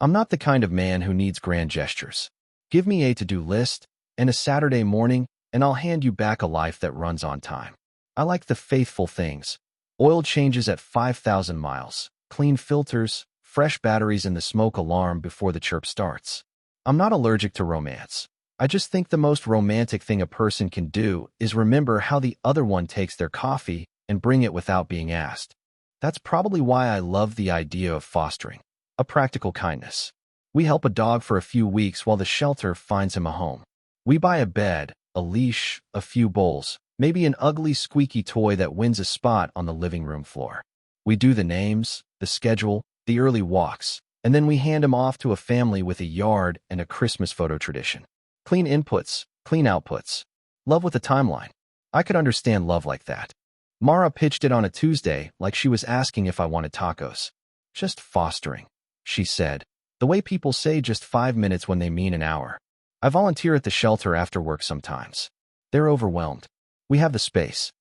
I'm not the kind of man who needs grand gestures. Give me a to-do list and a Saturday morning, and I'll hand you back a life that runs on time. I like the faithful things. Oil changes at 5,000 miles, clean filters, fresh batteries, and the smoke alarm before the chirp starts. I'm not allergic to romance. I just think the most romantic thing a person can do is remember how the other one takes their coffee and bring it without being asked. That's probably why I love the idea of fostering a practical kindness. We help a dog for a few weeks while the shelter finds him a home. We buy a bed, a leash, a few bowls, maybe an ugly squeaky toy that wins a spot on the living room floor. We do the names, the schedule, the early walks, and then we hand him off to a family with a yard and a Christmas photo tradition. Clean inputs, clean outputs. Love with a timeline. I could understand love like that. Mara pitched it on a Tuesday like she was asking if I wanted tacos. Just fostering, she said, the way people say just 5 minutes when they mean an hour. I volunteer at the shelter after work sometimes. They're overwhelmed. We have the space.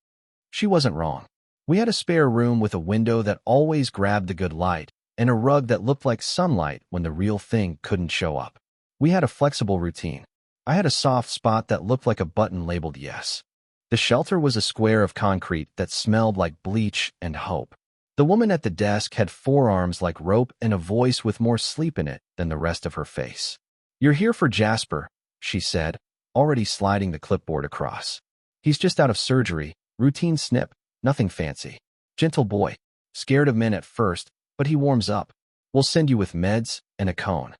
She wasn't wrong. We had a spare room with a window that always grabbed the good light and a rug that looked like sunlight when the real thing couldn't show up. We had a flexible routine. I had a soft spot that looked like a button labeled yes. The shelter was a square of concrete that smelled like bleach and hope. The woman at the desk had forearms like rope and a voice with more sleep in it than the rest of her face. "You're here for Jasper," she said, already sliding the clipboard across. "He's just out of surgery, routine snip, nothing fancy. Gentle boy, scared of men at first, but he warms up. We'll send you with meds and a cone."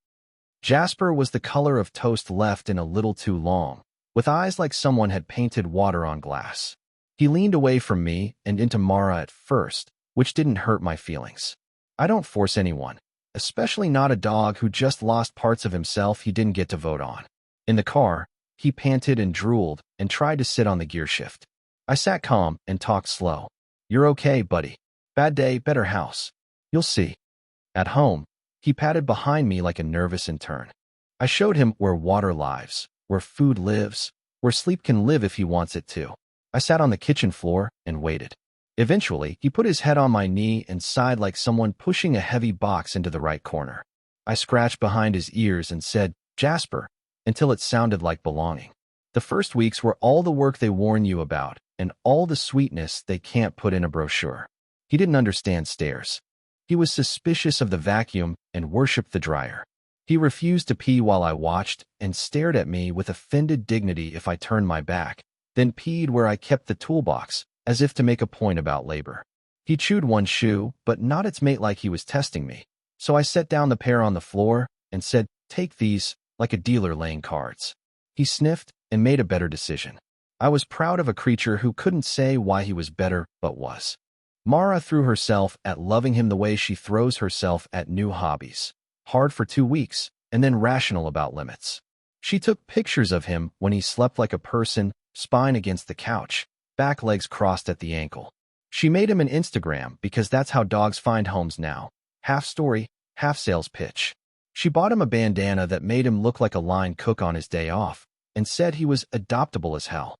Jasper was the color of toast left in a little too long, with eyes like someone had painted water on glass. He leaned away from me and into Mara at first, which didn't hurt my feelings. I don't force anyone, especially not a dog who just lost parts of himself he didn't get to vote on. In the car, he panted and drooled and tried to sit on the gear shift. I sat calm and talked slow. "You're okay, buddy. Bad day, better house. You'll see." At home, he patted behind me like a nervous intern. I showed him where water lives, where food lives, where sleep can live if he wants it to. I sat on the kitchen floor and waited. Eventually, he put his head on my knee and sighed like someone pushing a heavy box into the right corner. I scratched behind his ears and said, "Jasper," until it sounded like belonging. The first weeks were all the work they warn you about and all the sweetness they can't put in a brochure. He didn't understand stairs. He was suspicious of the vacuum and worshipped the dryer. He refused to pee while I watched and stared at me with offended dignity if I turned my back, then peed where I kept the toolbox, as if to make a point about labor. He chewed one shoe, but not its mate like he was testing me. So I set down the pair on the floor and said, "Take these," like a dealer laying cards. He sniffed and made a better decision. I was proud of a creature who couldn't say why he was better, but was. Mara threw herself at loving him the way she throws herself at new hobbies. Hard for 2 weeks, and then rational about limits. She took pictures of him when he slept like a person, spine against the couch, back legs crossed at the ankle. She made him an Instagram because that's how dogs find homes now. Half story, half sales pitch. She bought him a bandana that made him look like a line cook on his day off, and said he was adoptable as hell.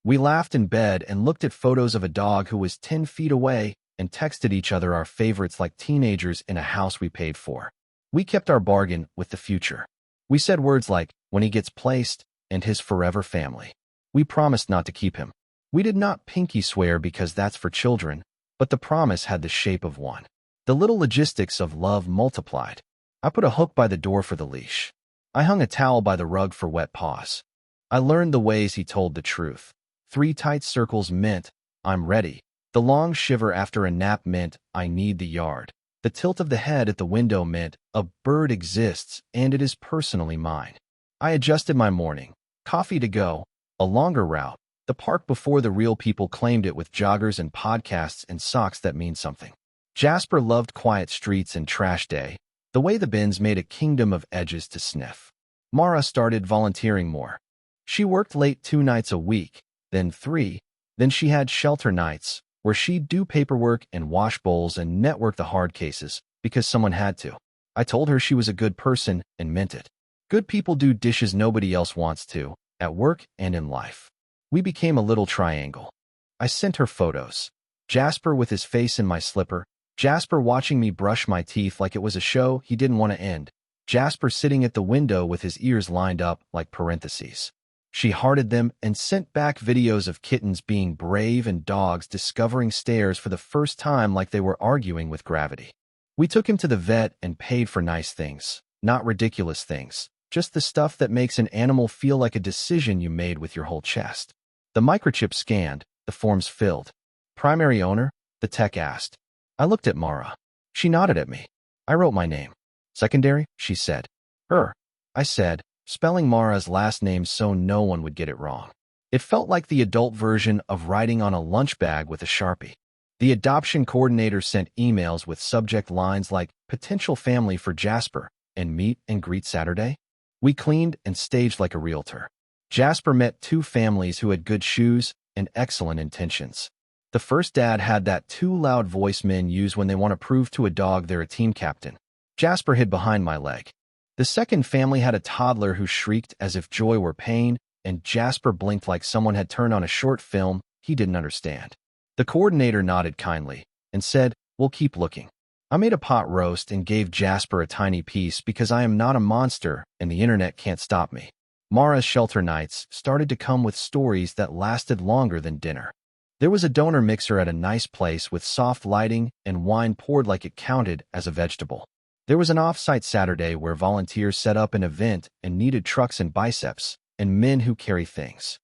We laughed in bed and looked at photos of a dog who was 10 feet away and texted each other our favorites like teenagers in a house we paid for. We kept our bargain with the future. We said words like, "when he gets placed," and "his forever family." We promised not to keep him. We did not pinky swear because that's for children, but the promise had the shape of one. The little logistics of love multiplied. I put a hook by the door for the leash. I hung a towel by the rug for wet paws. I learned the ways he told the truth. 3 tight circles meant, "I'm ready." The long shiver after a nap meant, "I need the yard." The tilt of the head at the window meant, "A bird exists, and it is personally mine." I adjusted my morning. Coffee to go, a longer route, the park before the real people claimed it with joggers and podcasts and socks that mean something. Jasper loved quiet streets and trash day, the way the bins made a kingdom of edges to sniff. Mara started volunteering more. She worked late 2 nights a week, then 3, then she had shelter nights, where she'd do paperwork and wash bowls and network the hard cases, because someone had to. I told her she was a good person and meant it. Good people do dishes nobody else wants to, at work and in life. We became a little triangle. I sent her photos. Jasper with his face in my slipper, Jasper watching me brush my teeth like it was a show he didn't want to end, Jasper sitting at the window with his ears lined up like parentheses. She hearted them and sent back videos of kittens being brave and dogs discovering stairs for the first time like they were arguing with gravity. We took him to the vet and paid for nice things, not ridiculous things, just the stuff that makes an animal feel like a decision you made with your whole chest. The microchip scanned, the forms filled. Primary owner? The tech asked. I looked at Mara. She nodded at me. I wrote my name. Secondary? She said. Her. I said, spelling Mara's last name so no one would get it wrong. It felt like the adult version of writing on a lunch bag with a Sharpie. The adoption coordinator sent emails with subject lines like potential family for Jasper and meet and greet Saturday. We cleaned and staged like a realtor. Jasper met two families who had good shoes and excellent intentions. The first dad had that too loud voice men use when they want to prove to a dog they're a team captain. Jasper hid behind my leg. The second family had a toddler who shrieked as if joy were pain, and Jasper blinked like someone had turned on a short film he didn't understand. The coordinator nodded kindly and said, we'll keep looking. I made a pot roast and gave Jasper a tiny piece because I am not a monster and the internet can't stop me. Mara's shelter nights started to come with stories that lasted longer than dinner. There was a donor mixer at a nice place with soft lighting and wine poured like it counted as a vegetable. There was an off-site Saturday where volunteers set up an event and needed trucks and biceps, and men who carry things.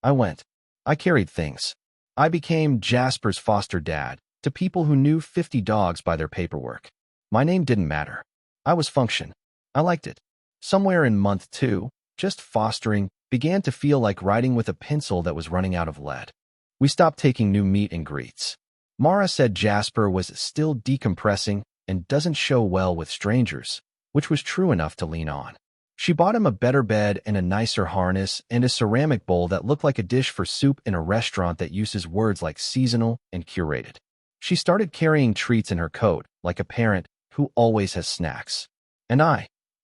I went. I carried things. I became Jasper's foster dad to people who knew 50 dogs by their paperwork. My name didn't matter. I was function. I liked it. Somewhere in month 2, just fostering began to feel like writing with a pencil that was running out of lead. We stopped taking new meet and greets. Mara said Jasper was still decompressing and doesn't show well with strangers, which was true enough to lean on. She bought him a better bed and a nicer harness and a ceramic bowl that looked like a dish for soup in a restaurant that uses words like seasonal and curated. She started carrying treats in her coat, like a parent who always has snacks. And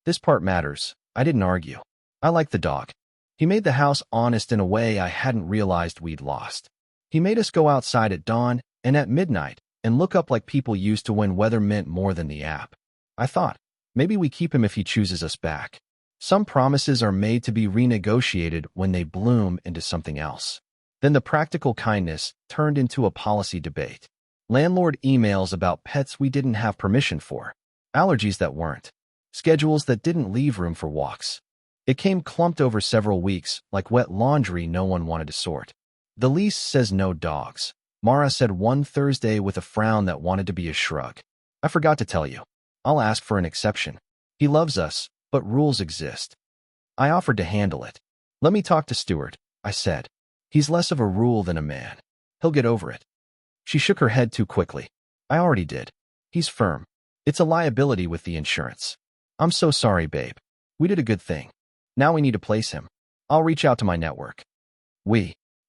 this part matters, I didn't argue. I liked the dog. He made the house honest in a way I hadn't realized we'd lost. He made us go outside at dawn and at midnight and look up like people used to when weather meant more than the app. I thought, maybe we keep him if he chooses us back. Some promises are made to be renegotiated when they bloom into something else. Then the practical kindness turned into a policy debate. Landlord emails about pets we didn't have permission for. Allergies that weren't. Schedules that didn't leave room for walks. It came clumped over several weeks, like wet laundry no one wanted to sort. The lease says no dogs. Mara said one Thursday with a frown that wanted to be a shrug. I forgot to tell you. I'll ask for an exception. He loves us, but rules exist. I offered to handle it. Let me talk to Stuart, I said. He's less of a rule than a man. He'll get over it. She shook her head too quickly. I already did. He's firm. It's a liability with the insurance. I'm so sorry, babe. We did a good thing. Now we need to place him. I'll reach out to my network.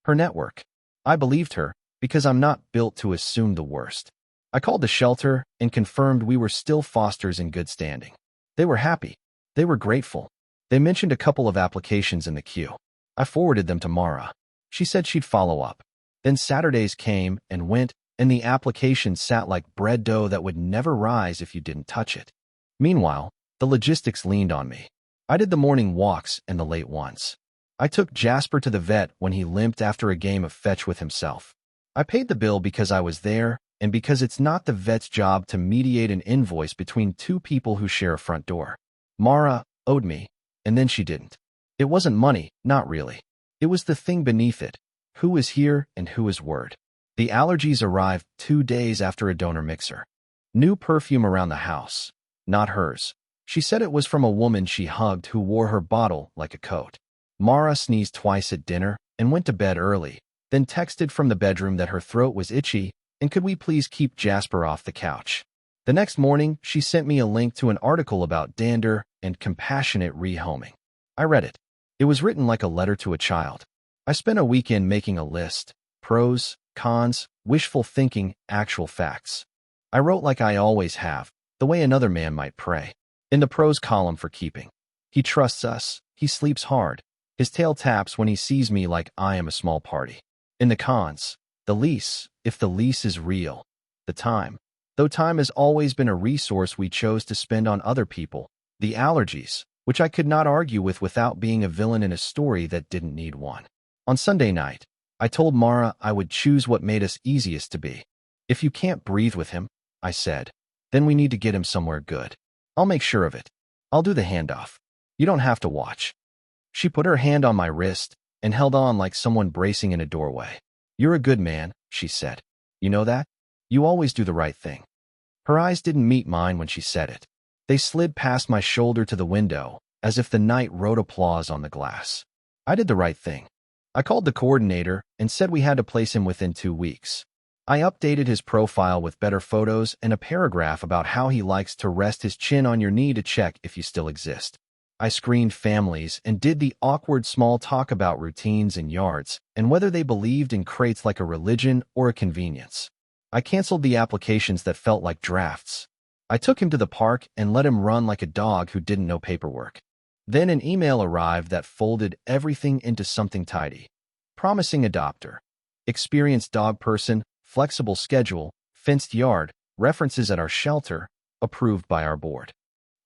Her network. I believed her, because I'm not built to assume the worst. I called the shelter and confirmed we were still fosters in good standing. They were happy. They were grateful. They mentioned a couple of applications in the queue. I forwarded them to Mara. She said she'd follow up. Then Saturdays came and went, and the application sat like bread dough that would never rise if you didn't touch it. Meanwhile, the logistics leaned on me. I did the morning walks and the late ones. I took Jasper to the vet when he limped after a game of fetch with himself. I paid the bill because I was there and because it's not the vet's job to mediate an invoice between two people who share a front door. Mara owed me, and then she didn't. It wasn't money, not really. It was the thing beneath it. Who is here and who is word? The allergies arrived 2 days after a donor mixer. New perfume around the house. Not hers. She said it was from a woman she hugged who wore her bottle like a coat. Mara sneezed twice at dinner and went to bed early, then texted from the bedroom that her throat was itchy and could we please keep Jasper off the couch. The next morning, she sent me a link to an article about dander and compassionate rehoming. I read it. It was written like a letter to a child. I spent a weekend making a list. Pros, cons, wishful thinking, actual facts. I wrote like I always have, the way another man might pray. In the pros column for keeping. He trusts us. He sleeps hard. His tail taps when he sees me like I am a small party. In the cons, the lease, if the lease is real. The time. Though time has always been a resource we chose to spend on other people, The allergies, which I could not argue with without being a villain in a story that didn't need one. On Sunday night, I told Mara I would choose what made us easiest to be. If you can't breathe with him, I said, then we need to get him somewhere good. I'll make sure of it. I'll do the handoff. You don't have to watch. She put her hand on my wrist and held on like someone bracing in a doorway. You're a good man, she said. You know that? You always do the right thing. Her eyes didn't meet mine when she said it. They slid past my shoulder to the window, as if the night wrote applause on the glass. I did the right thing. I called the coordinator and said we had to place him within 2 weeks. I updated his profile with better photos and a paragraph about how he likes to rest his chin on your knee to check if you still exist. I screened families and did the awkward small talk about routines and yards and whether they believed in crates like a religion or a convenience. I canceled the applications that felt like drafts. I took him to the park and let him run like a dog who didn't know paperwork. Then an email arrived that folded everything into something tidy. Promising adopter. Experienced dog person, flexible schedule, fenced yard, references at our shelter, approved by our board.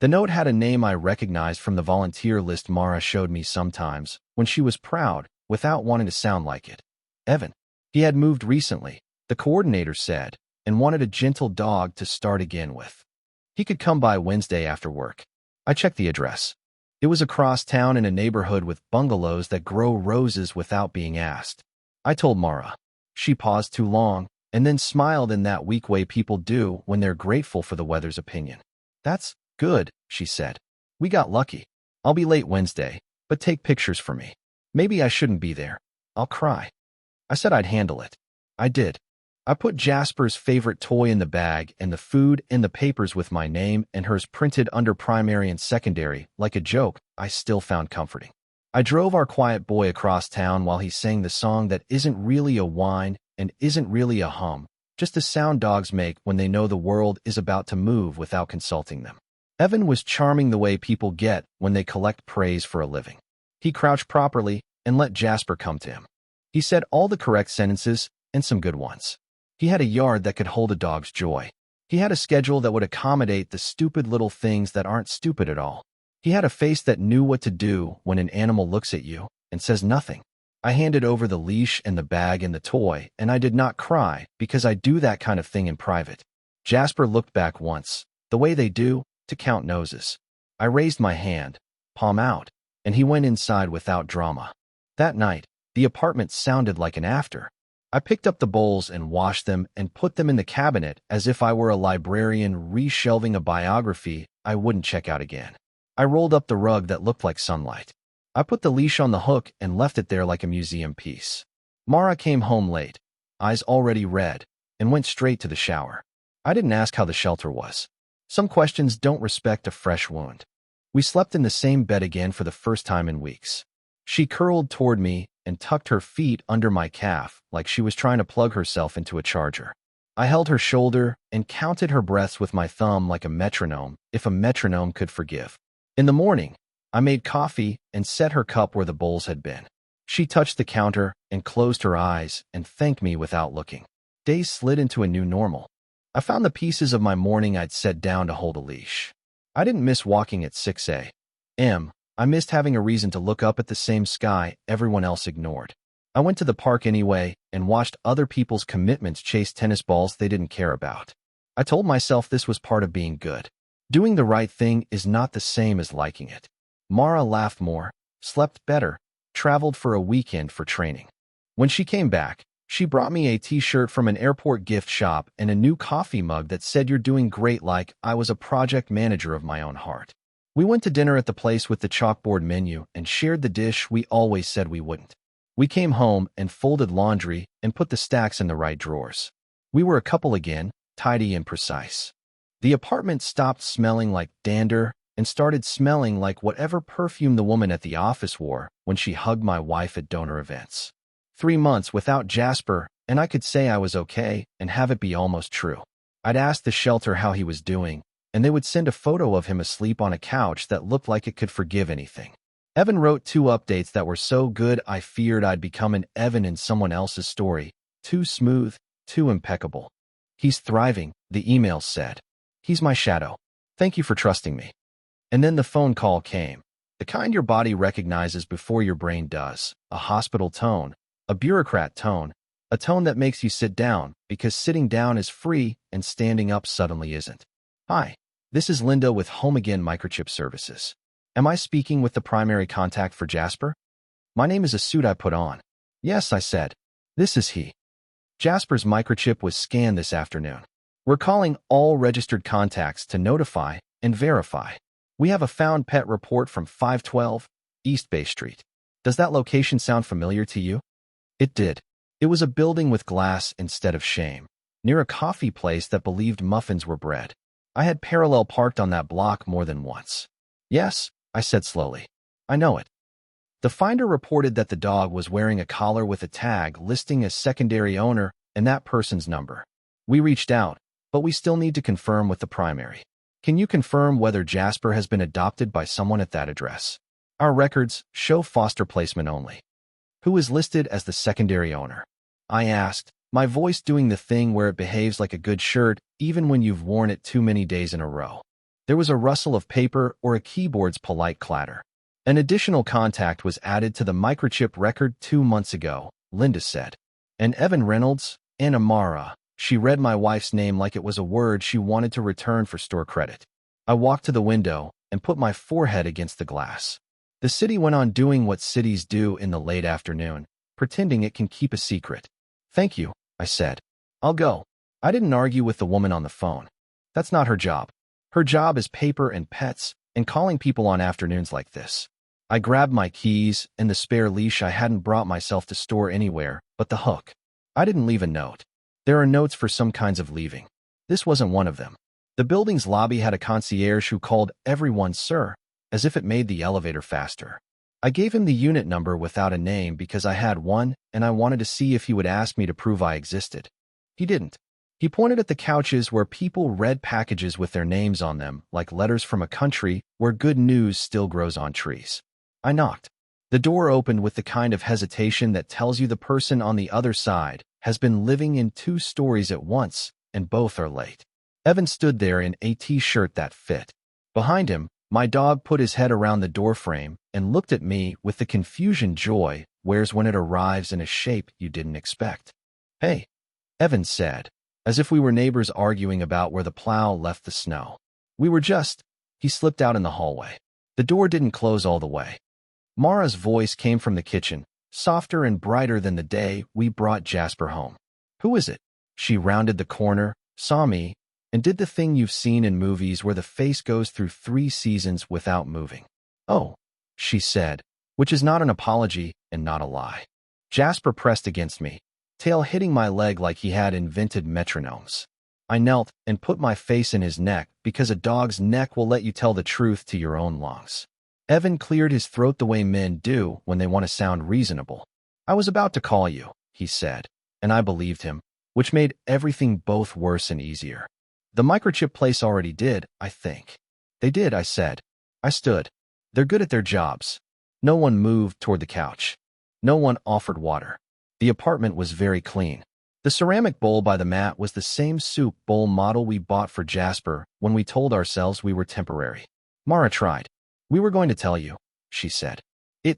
The note had a name I recognized from the volunteer list Mara showed me sometimes when she was proud, without wanting to sound like it. Evan. He had moved recently, the coordinator said, and wanted a gentle dog to start again with. He could come by Wednesday after work. I checked the address. It was across town in a neighborhood with bungalows that grow roses without being asked. I told Mara. She paused too long, and then smiled in that weak way people do when they're grateful for the weather's opinion. That's good, she said. We got lucky. I'll be late Wednesday, but take pictures for me. Maybe I shouldn't be there. I'll cry. I said I'd handle it. I did. I put Jasper's favorite toy in the bag and the food in the papers with my name and hers printed under primary and secondary, like a joke I still found comforting. I drove our quiet boy across town while he sang the song that isn't really a whine and isn't really a hum, just a sound dogs make when they know the world is about to move without consulting them. Evan was charming the way people get when they collect praise for a living. He crouched properly and let Jasper come to him. He said all the correct sentences and some good ones. He had a yard that could hold a dog's joy. He had a schedule that would accommodate the stupid little things that aren't stupid at all. He had a face that knew what to do when an animal looks at you and says nothing. I handed over the leash and the bag and the toy, and I did not cry because I do that kind of thing in private. Jasper looked back once, the way they do, to count noses. I raised my hand, palm out, and he went inside without drama. That night, the apartment sounded like an after. I picked up the bowls and washed them and put them in the cabinet as if I were a librarian reshelving a biography I wouldn't check out again. I rolled up the rug that looked like sunlight. I put the leash on the hook and left it there like a museum piece. Mara came home late, eyes already red, and went straight to the shower. I didn't ask how the shelter was. Some questions don't respect a fresh wound. We slept in the same bed again for the first time in weeks. She curled toward me and tucked her feet under my calf like she was trying to plug herself into a charger. I held her shoulder and counted her breaths with my thumb like a metronome, if a metronome could forgive. In the morning, I made coffee and set her cup where the bowls had been. She touched the counter and closed her eyes and thanked me without looking. Days slid into a new normal. I found the pieces of my morning I'd set down to hold a leash. I didn't miss walking at 6 a.m. I missed having a reason to look up at the same sky everyone else ignored. I went to the park anyway and watched other people's commitments chase tennis balls they didn't care about. I told myself this was part of being good. Doing the right thing is not the same as liking it. Mara laughed more, slept better, traveled for a weekend for training. When she came back, she brought me a t-shirt from an airport gift shop and a new coffee mug that said "You're doing great," like I was a project manager of my own heart. We went to dinner at the place with the chalkboard menu and shared the dish we always said we wouldn't. We came home and folded laundry and put the stacks in the right drawers. We were a couple again, tidy and precise. The apartment stopped smelling like dander and started smelling like whatever perfume the woman at the office wore when she hugged my wife at donor events. 3 months without Jasper, and I could say I was okay and have it be almost true. I'd ask the shelter how he was doing, and they would send a photo of him asleep on a couch that looked like it could forgive anything. Evan wrote 2 updates that were so good I feared I'd become an Evan in someone else's story. Too smooth, too impeccable. He's thriving, the email said. He's my shadow. Thank you for trusting me. And then the phone call came. The kind your body recognizes before your brain does. A hospital tone, a bureaucrat tone, a tone that makes you sit down because sitting down is free and standing up suddenly isn't. Hi, this is Linda with Home Again Microchip Services. Am I speaking with the primary contact for Jasper? My name is a suit I put on. Yes, I said. This is he. Jasper's microchip was scanned this afternoon. We're calling all registered contacts to notify and verify. We have a found pet report from 512 East Bay Street. Does that location sound familiar to you? It did. It was a building with glass instead of shame, near a coffee place that believed muffins were bread. I had parallel parked on that block more than once. Yes, I said slowly. I know it. The finder reported that the dog was wearing a collar with a tag listing a secondary owner and that person's number. We reached out, but we still need to confirm with the primary. Can you confirm whether Jasper has been adopted by someone at that address? Our records show foster placement only. Who is listed as the secondary owner? I asked, my voice doing the thing where it behaves like a good shirt even when you've worn it too many days in a row. There was a rustle of paper or a keyboard's polite clatter. An additional contact was added to the microchip record 2 months ago, Linda said. And Evan Reynolds, and Amara. She read my wife's name like it was a word she wanted to return for store credit. I walked to the window and put my forehead against the glass. The city went on doing what cities do in the late afternoon, pretending it can keep a secret. Thank you, I said. I'll go. I didn't argue with the woman on the phone. That's not her job. Her job is paper and pets and calling people on afternoons like this. I grabbed my keys and the spare leash I hadn't brought myself to store anywhere but the hook. I didn't leave a note. There are notes for some kinds of leaving. This wasn't one of them. The building's lobby had a concierge who called everyone sir, as if it made the elevator faster. I gave him the unit number without a name because I had one and I wanted to see if he would ask me to prove I existed. He didn't. He pointed at the couches where people read packages with their names on them, like letters from a country where good news still grows on trees. I knocked. The door opened with the kind of hesitation that tells you the person on the other side has been living in 2 stories at once, and both are late. Evan stood there in a t-shirt that fit. Behind him, my dog put his head around the doorframe and looked at me with the confusion joy wears when it arrives in a shape you didn't expect. Hey, Evan said, as if we were neighbors arguing about where the plow left the snow. We were just. He slipped out in the hallway. The door didn't close all the way. Mara's voice came from the kitchen, softer and brighter than the day we brought Jasper home. Who is it? She rounded the corner, saw me, and did the thing you've seen in movies where the face goes through 3 seasons without moving. Oh, she said, which is not an apology and not a lie. Jasper pressed against me, tail hitting my leg like he had invented metronomes. I knelt and put my face in his neck because a dog's neck will let you tell the truth to your own lungs. Evan cleared his throat the way men do when they want to sound reasonable. I was about to call you, he said, and I believed him, which made everything both worse and easier. The microchip place already did, I think. They did, I said. I stood. They're good at their jobs. No one moved toward the couch. No one offered water. The apartment was very clean. The ceramic bowl by the mat was the same soup bowl model we bought for Jasper when we told ourselves we were temporary. Mara tried. We were going to tell you, she said. It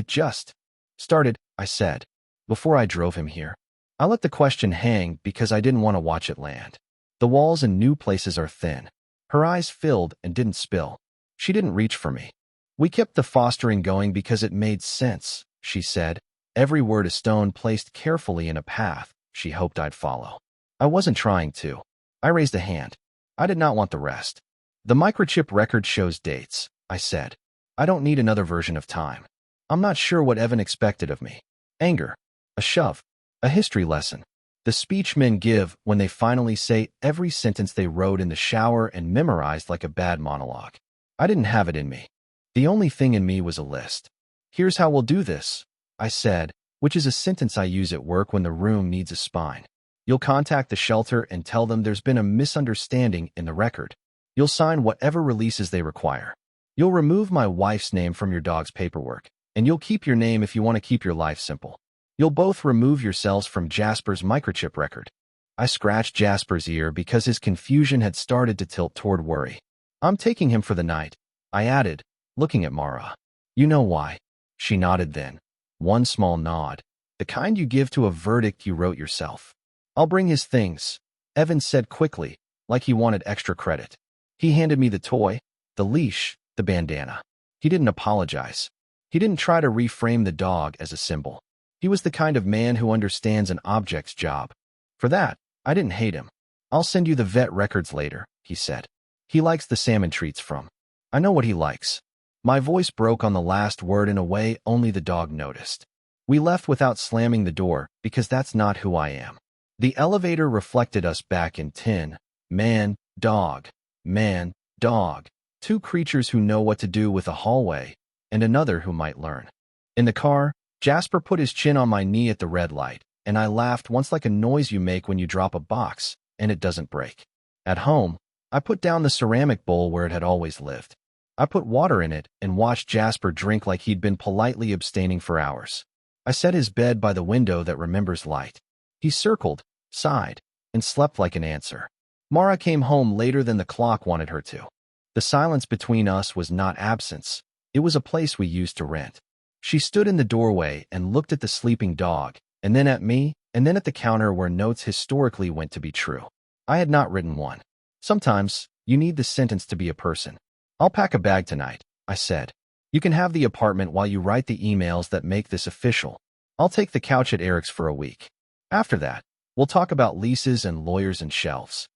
just started, I said, before I drove him here. I let the question hang because I didn't want to watch it land. The walls in new places are thin. Her eyes filled and didn't spill. She didn't reach for me. We kept the fostering going because it made sense, she said, every word a stone placed carefully in a path she hoped I'd follow. I wasn't trying to. I raised a hand. I did not want the rest. The microchip record shows dates, I said. I don't need another version of time. I'm not sure what Evan expected of me. Anger. A shove. A history lesson. The speech men give when they finally say every sentence they wrote in the shower and memorized like a bad monologue. I didn't have it in me. The only thing in me was a list. Here's how we'll do this, I said, which is a sentence I use at work when the room needs a spine. You'll contact the shelter and tell them there's been a misunderstanding in the record. You'll sign whatever releases they require. You'll remove my wife's name from your dog's paperwork, and you'll keep your name if you want to keep your life simple. You'll both remove yourselves from Jasper's microchip record. I scratched Jasper's ear because his confusion had started to tilt toward worry. I'm taking him for the night. I added, looking at Mara. You know why. She nodded then. One small nod. The kind you give to a verdict you wrote yourself. I'll bring his things, Evan said quickly, like he wanted extra credit. He handed me the toy, the leash, the bandana. He didn't apologize. He didn't try to reframe the dog as a symbol. He was the kind of man who understands an object's job. For that, I didn't hate him. I'll send you the vet records later, he said. He likes the salmon treats from. I know what he likes. My voice broke on the last word in a way only the dog noticed. We left without slamming the door because that's not who I am. The elevator reflected us back in 10. Man, dog. Man, dog. Two creatures who know what to do with a hallway, and another who might learn. In the car, Jasper put his chin on my knee at the red light, and I laughed once like a noise you make when you drop a box, and it doesn't break. At home, I put down the ceramic bowl where it had always lived. I put water in it and watched Jasper drink like he'd been politely abstaining for hours. I set his bed by the window that remembers light. He circled, sighed, and slept like an answer. Mara came home later than the clock wanted her to. The silence between us was not absence. It was a place we used to rent. She stood in the doorway and looked at the sleeping dog, and then at me, and then at the counter where notes historically went to be true. I had not written one. Sometimes, you need the sentence to be a person. I'll pack a bag tonight, I said. You can have the apartment while you write the emails that make this official. I'll take the couch at Eric's for a week. After that, we'll talk about leases and lawyers and shelves.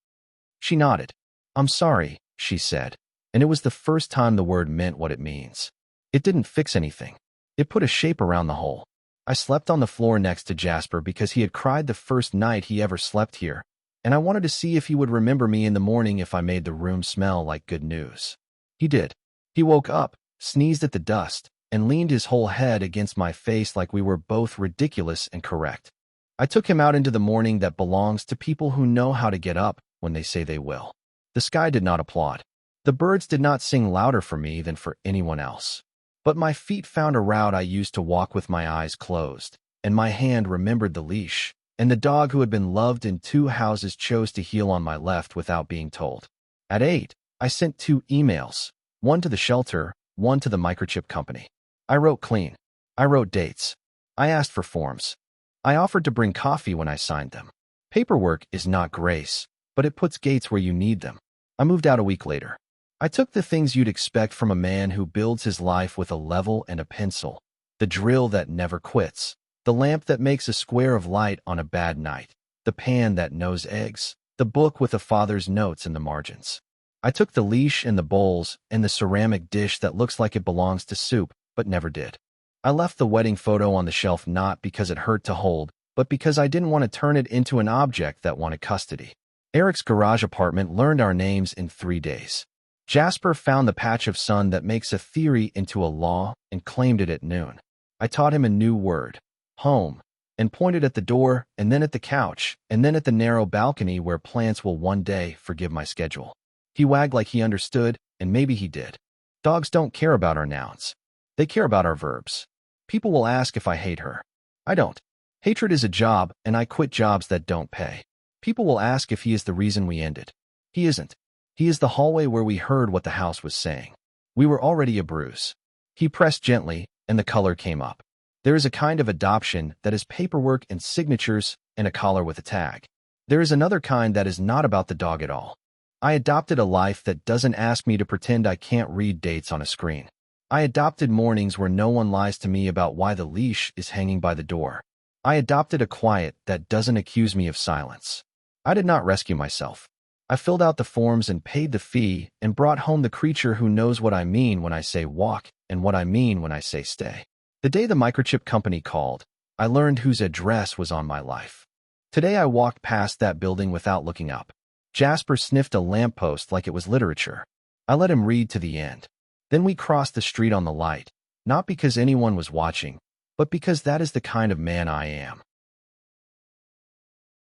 She nodded. I'm sorry, she said, and it was the first time the word meant what it means. It didn't fix anything. It put a shape around the hole. I slept on the floor next to Jasper because he had cried the first night he ever slept here, and I wanted to see if he would remember me in the morning if I made the room smell like good news. He did. He woke up, sneezed at the dust, and leaned his whole head against my face like we were both ridiculous and correct. I took him out into the morning that belongs to people who know how to get up when they say they will. The sky did not applaud. The birds did not sing louder for me than for anyone else. But my feet found a route I used to walk with my eyes closed, and my hand remembered the leash, and the dog who had been loved in 2 houses chose to heel on my left without being told. At 8, I sent 2 emails, one to the shelter, one to the microchip company. I wrote clean. I wrote dates. I asked for forms. I offered to bring coffee when I signed them. Paperwork is not grace, but it puts gates where you need them. I moved out a week later. I took the things you'd expect from a man who builds his life with a level and a pencil, the drill that never quits, the lamp that makes a square of light on a bad night, the pan that knows eggs, the book with a father's notes in the margins. I took the leash and the bowls and the ceramic dish that looks like it belongs to soup, but never did. I left the wedding photo on the shelf not because it hurt to hold, but because I didn't want to turn it into an object that wanted custody. Eric's garage apartment learned our names in 3 days. Jasper found the patch of sun that makes a theory into a law and claimed it at noon. I taught him a new word, home, and pointed at the door and then at the couch and then at the narrow balcony where plants will one day forgive my schedule. He wagged like he understood, and maybe he did. Dogs don't care about our nouns. They care about our verbs. People will ask if I hate her. I don't. Hatred is a job, and I quit jobs that don't pay. People will ask if he is the reason we ended. He isn't. He is the hallway where we heard what the house was saying. We were already a bruise. He pressed gently, and the color came up. There is a kind of adoption that is paperwork and signatures and a collar with a tag. There is another kind that is not about the dog at all. I adopted a life that doesn't ask me to pretend I can't read dates on a screen. I adopted mornings where no one lies to me about why the leash is hanging by the door. I adopted a quiet that doesn't accuse me of silence. I did not rescue myself. I filled out the forms and paid the fee and brought home the creature who knows what I mean when I say walk and what I mean when I say stay. The day the microchip company called, I learned whose address was on my life. Today I walked past that building without looking up. Jasper sniffed a lamppost like it was literature. I let him read to the end. Then we crossed the street on the light, not because anyone was watching, but because that is the kind of man I am.